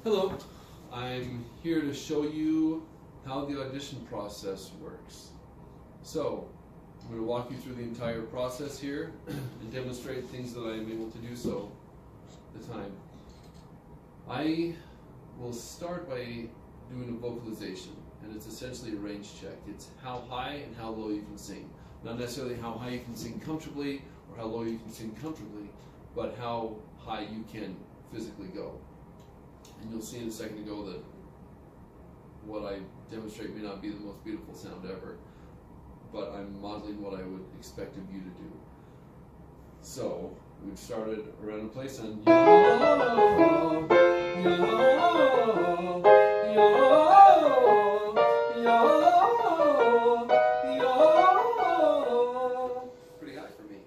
Hello, I'm here to show you how the audition process works. So, I'm going to walk you through the entire process here and demonstrate things that I am able to do so at the time. I will start by doing a vocalization, and it's essentially a range check. It's how high and how low you can sing. Not necessarily how high you can sing comfortably or how low you can sing comfortably, but how high you can physically go. And you'll see in a second ago that what I demonstrate may not be the most beautiful sound ever, but I'm modeling what I would expect of you to do. So, we've started around a place on pretty high for me.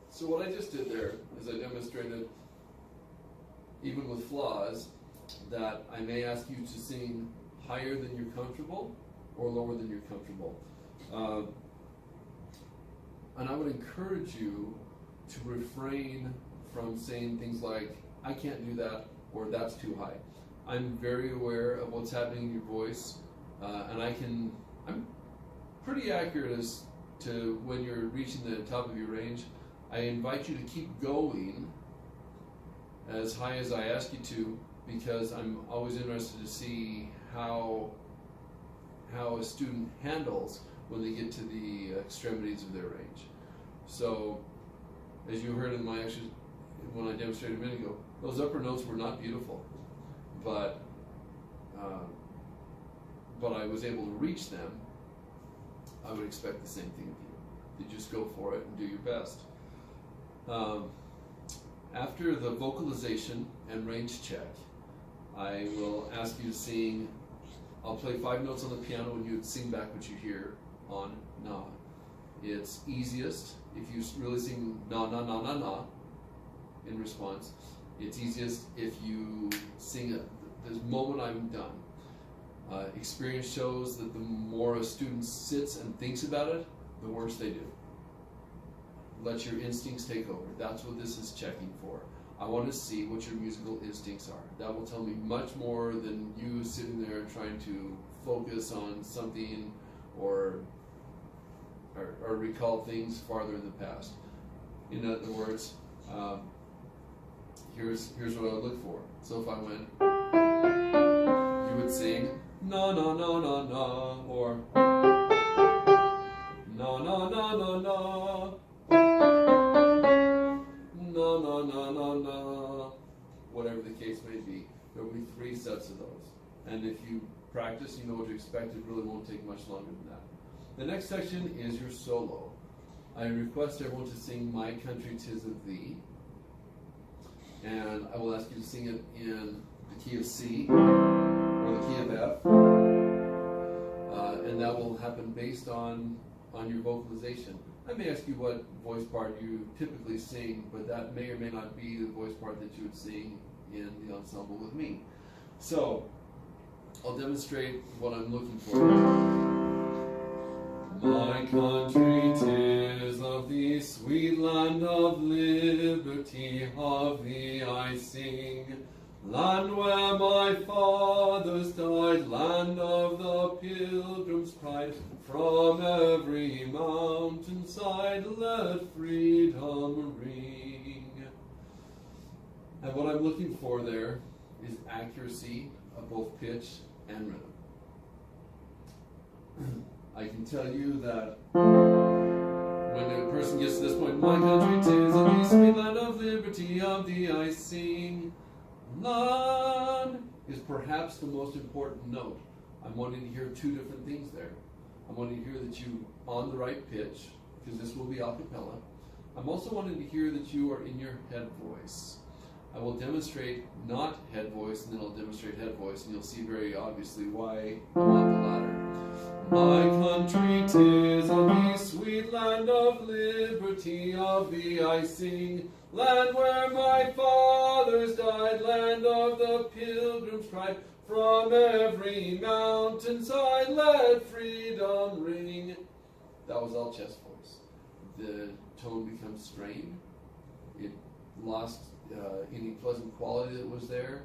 So what I just did there is I demonstrated, even with flaws, that I may ask you to sing higher than you're comfortable or lower than you're comfortable. And I would encourage you to refrain from saying things like, I can't do that, or that's too high. I'm very aware of what's happening in your voice, and I'm pretty accurate as to when you're reaching the top of your range. I invite you to keep going as high as I ask you to, because I'm always interested to see how a student handles when they get to the extremities of their range. So, as you heard in my when I demonstrated a minute ago, those upper notes were not beautiful, but I was able to reach them. I would expect the same thing of you. You just go for it and do your best. After the vocalization and range check, I will ask you to sing. I'll play 5 notes on the piano and you would sing back what you hear on na. It's easiest if you really sing na na na na na in response. It's easiest if you sing it the moment I'm done. Experience shows that the more a student sits and thinks about it, the worse they do. Let your instincts take over. That's what this is checking for. I want to see what your musical instincts are. That will tell me much more than you sitting there trying to focus on something or recall things farther in the past. In other words, here's what I would look for. So if I went, you would sing na na na na na, or na na na na na. No, no, no, no, no. Whatever the case may be, there will be 3 sets of those. And if you practice, you know what to expect. It really won't take much longer than that. The next section is your solo. I request everyone to sing My Country 'Tis of Thee. And I will ask you to sing it in the key of C or the key of F. And that will happen based on your vocalization. I may ask you what voice part you typically sing, but that may or may not be the voice part that you would sing in the ensemble with me. So, I'll demonstrate what I'm looking for. My country 'tis of thee, sweet land of liberty, of thee I sing. Land where my fathers died, land of the pilgrim's pride, from every mountainside let freedom ring. And what I'm looking for there is accuracy of both pitch and rhythm. I can tell you that when a person gets to this point, my country 'tis of thee, sweet land of liberty, of thee I sing. Land is perhaps the most important note. I'm wanting to hear 2 different things there. I'm wanting to hear that you on the right pitch, because this will be a cappella. I'm also wanting to hear that you are in your head voice. I will demonstrate not head voice, and then I'll demonstrate head voice, and you'll see very obviously why I want the latter. My country 'tis of thee, sweet land of liberty, of thee I sing. Land where my fathers died, land of the pilgrim's pride. From every mountainside let freedom ring. That was all chest voice. The tone becomes strained. It lost any pleasant quality that was there,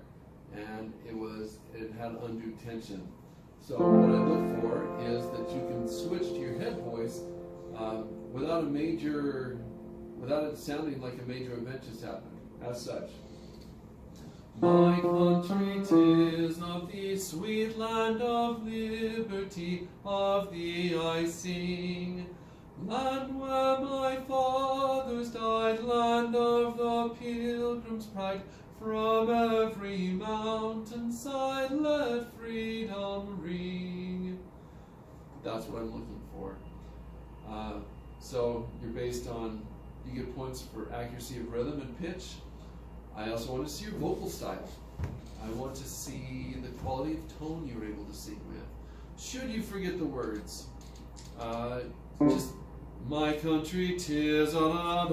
and it had undue tension. So what I look for is that you can switch to your head voice without it sounding like a major event just happened. As such. My country, 'tis of thee, sweet land of liberty, of thee I sing. Land where my fathers died, land of the pilgrim's pride. From every mountainside let freedom ring. That's what I'm looking for. So you're based on, you get points for accuracy of rhythm and pitch. I also want to see your vocal style. I want to see the quality of tone you were able to sing with. Should you forget the words, just my country, 'tis of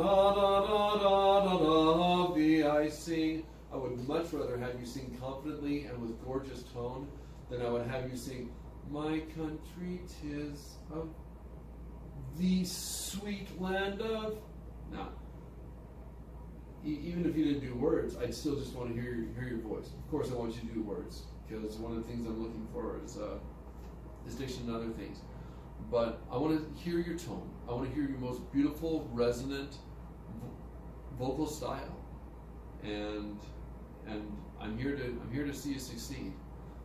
thee I sing. I would much rather have you sing confidently and with gorgeous tone than I would have you sing my country, 'tis of the sweet land of. Now, even if you didn't do words, I'd still just want to hear your voice. Of course, I want you to do words, because one of the things I'm looking for is diction and other things. But I want to hear your tone. I want to hear your most beautiful, resonant vocal style, and I'm here to see you succeed.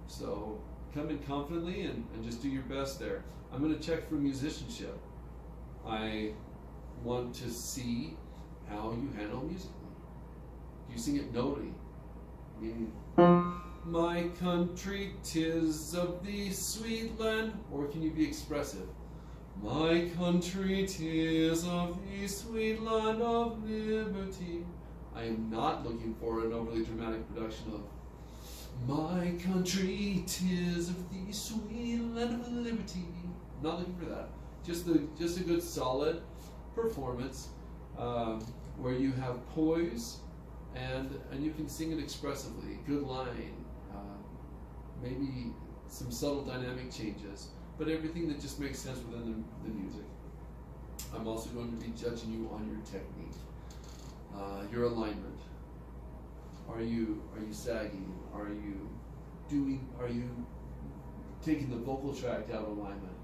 So come in confidently and just do your best there. I'm going to check for musicianship. I want to see how you handle musically. Do you sing it notely? Meaning, my country, 'tis of thee, sweet land. Or can you be expressive? My country, 'tis of thee, sweet land of liberty. I am not looking for an overly dramatic production of my country, 'tis of thee, sweet land of liberty. I'm not looking for that. Just a good solid performance where you have poise and you can sing it expressively. Good line, maybe some subtle dynamic changes, but everything that just makes sense within the music. I'm also going to be judging you on your technique, your alignment. Are you sagging? Are you taking the vocal tract out of alignment?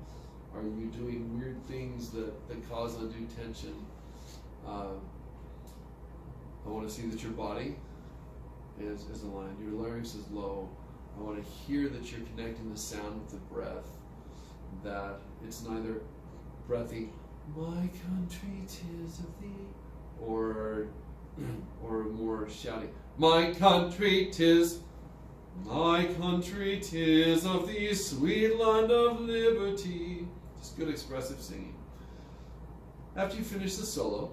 Are you doing weird things that cause undue tension? I want to see that your body is aligned. Your larynx is low. I want to hear that you're connecting the sound with the breath. That it's neither breathy, my country, 'tis of thee, or more shouty, my country, 'tis of thee, sweet land of liberty. Just good expressive singing. After you finish the solo,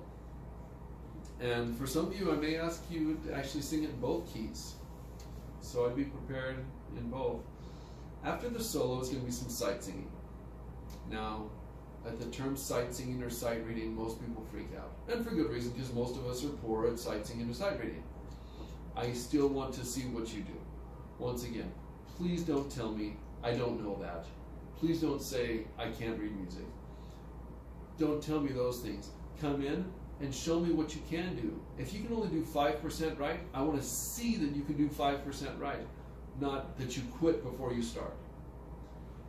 and for some of you I may ask you to actually sing it in both keys, so I'd be prepared in both. After the solo is going to be some sight singing. Now, at the term sight singing or sight reading, most people freak out, and for good reason, because most of us are poor at sight singing or sight reading. I still want to see what you do. Once again, please don't tell me I don't know that. Please don't say I can't read music. Don't tell me those things. Come in and show me what you can do. If you can only do 5% right, I want to see that you can do 5% right, not that you quit before you start.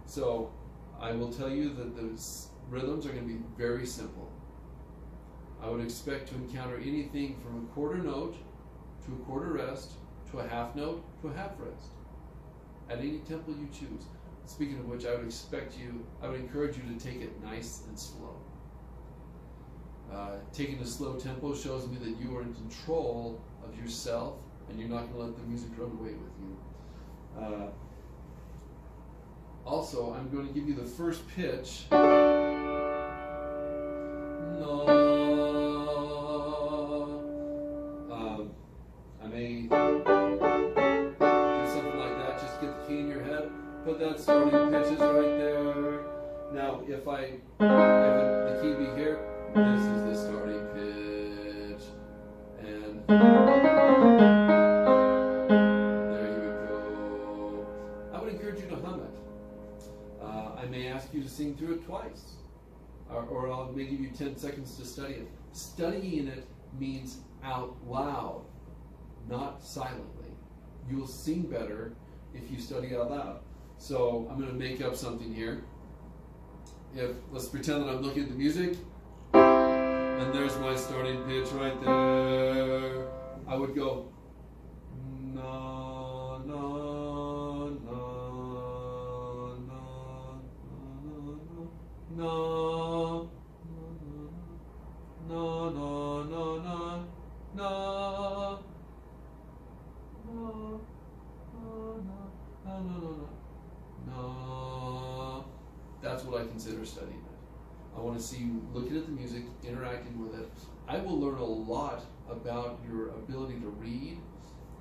So I will tell you that the rhythms are going to be very simple. I would expect to encounter anything from a quarter note to a quarter rest to a half note to a half rest at any tempo you choose. Speaking of which, I would encourage you to take it nice and slow. Taking a slow tempo shows me that you are in control of yourself and you're not going to let the music run away with you. Also, I'm going to give you the first pitch. No. I may do something like that. Just get the key in your head. Put that starting pitches right there. Now, if the key be here, this is the starting pitch, and I may ask you to sing through it twice, or I may give you 10 seconds to study it. Studying it means out loud, not silently. You'll sing better if you study out loud. So I'm going to make up something here. Let's pretend that I'm looking at the music, and there's my starting pitch right there. I would go na na na na na na na na na na na. That's what I consider studying it. I want to see you looking at the music, interacting with it. I will learn a lot about your ability to read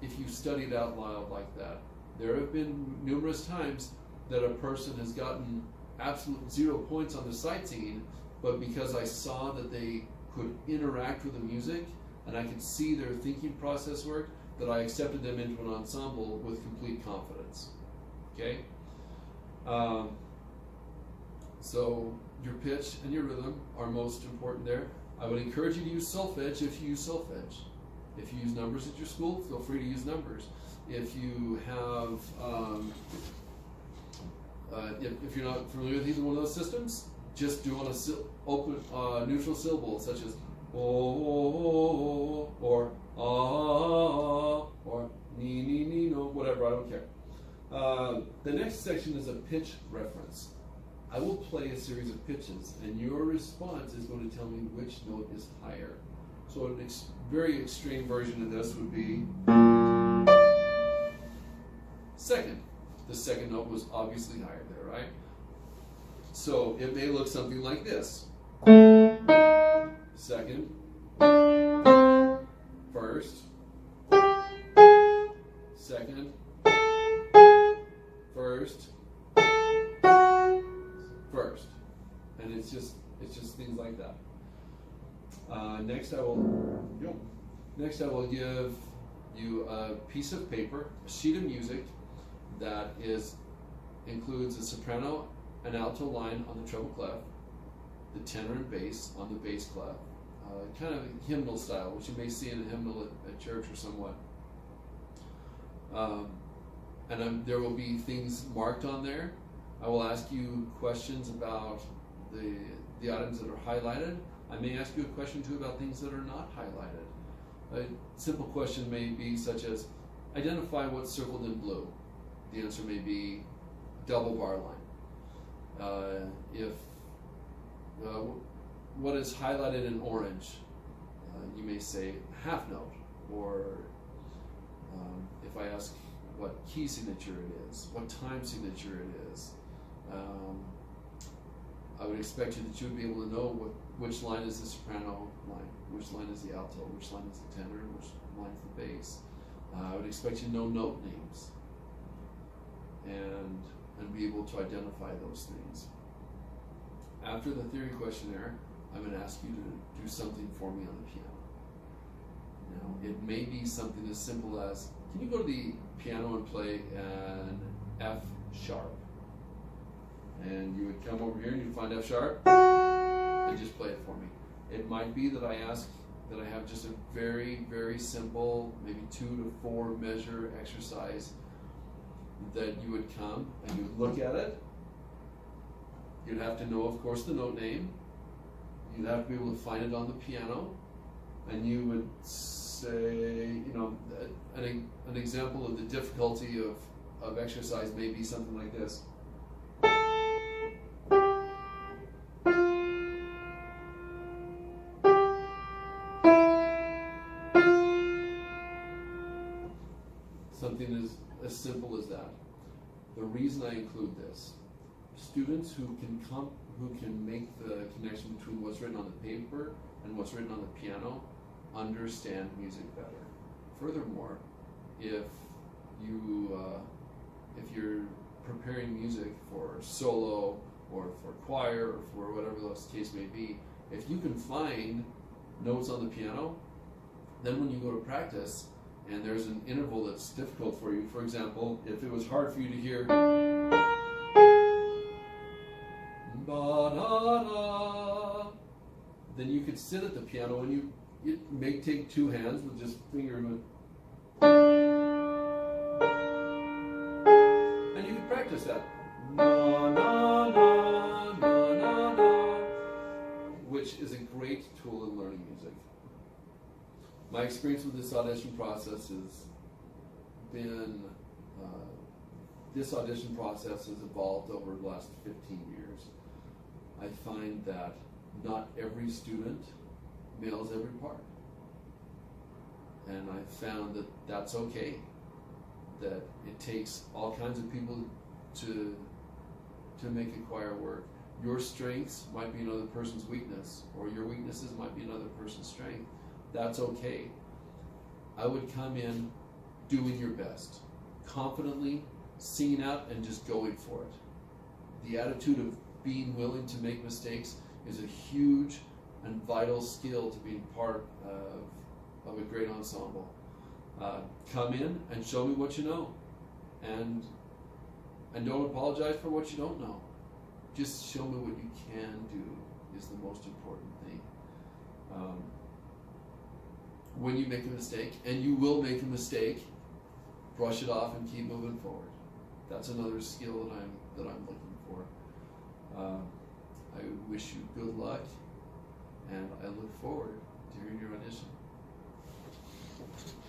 if you studied out loud like that. There have been numerous times that a person has gotten absolute 0 points on the sight singing, but because I saw that they could interact with the music and I could see their thinking process work, that I accepted them into an ensemble with complete confidence. Okay? So your pitch and your rhythm are most important there. I would encourage you to use solfege if you use solfege. If you use numbers at your school, feel free to use numbers. If you have, if you're not familiar with either one of those systems, just do on a open neutral syllable such as oh, or ah, or ni ni ni no, whatever. I don't care. The next section is a pitch reference. I will play a series of pitches, and your response is going to tell me which note is higher. So a very extreme version of this would be second. The second note was obviously higher there, right? So it may look something like this. Second, first, second, first, first, and it's just things like that. Next I will give you a piece of paper, a sheet of music that includes a soprano, an alto line on the treble clef, the tenor and bass on the bass clef, kind of hymnal style, which you may see in a hymnal at church or somewhat. And there will be things marked on there. I will ask you questions about the items that are highlighted. I may ask you a question too about things that are not highlighted. A simple question may be such as, identify what's circled in blue. The answer may be double bar line. What is highlighted in orange? You may say half note, or if I ask what key signature it is, what time signature it is, I would expect you that you would be able to know which line is the soprano line, which line is the alto, which line is the tenor, which line is the bass. I would expect you to know note names and be able to identify those things. After the theory questionnaire, I'm going to ask you to do something for me on the piano. Now, it may be something as simple as, can you go to the piano and play an F sharp? And you would come over here and you'd find F sharp and just play it for me. It might be that I ask that I have just a very, very simple, maybe 2 to 4 measure exercise that you would come and you would look at it. You'd have to know, of course, the note name. You'd have to be able to find it on the piano. And you would say, you know, an example of the difficulty of exercise may be something like this. Something as simple as that. The reason I include this, students who can make the connection between what's written on the paper and what's written on the piano understand music better. Furthermore, if you're preparing music for solo or for choir or for whatever the case may be, if you can find notes on the piano, then when you go to practice and there's an interval that's difficult for you, for example, if it was hard for you to hear ba-da-da. Then you could sit at the piano and you may take two hands with just finger and you can practice that. Na, na, na, na, na, na, which is a great tool in learning music. My experience with this audition process has been, this audition process has evolved over the last 15 years. I find that not every student nails every part. And I found that that's okay. That it takes all kinds of people to make a choir work. Your strengths might be another person's weakness, or your weaknesses might be another person's strength. That's okay. I would come in doing your best, confidently, singing out and just going for it. The attitude of being willing to make mistakes is a huge and vital skill to being part of a great ensemble. Come in and show me what you know, and don't apologize for what you don't know. Just show me what you can do is the most important thing. When you make a mistake, and you will make a mistake, brush it off and keep moving forward. That's another skill that I'm looking for. I wish you good luck, and I look forward to hearing your audition.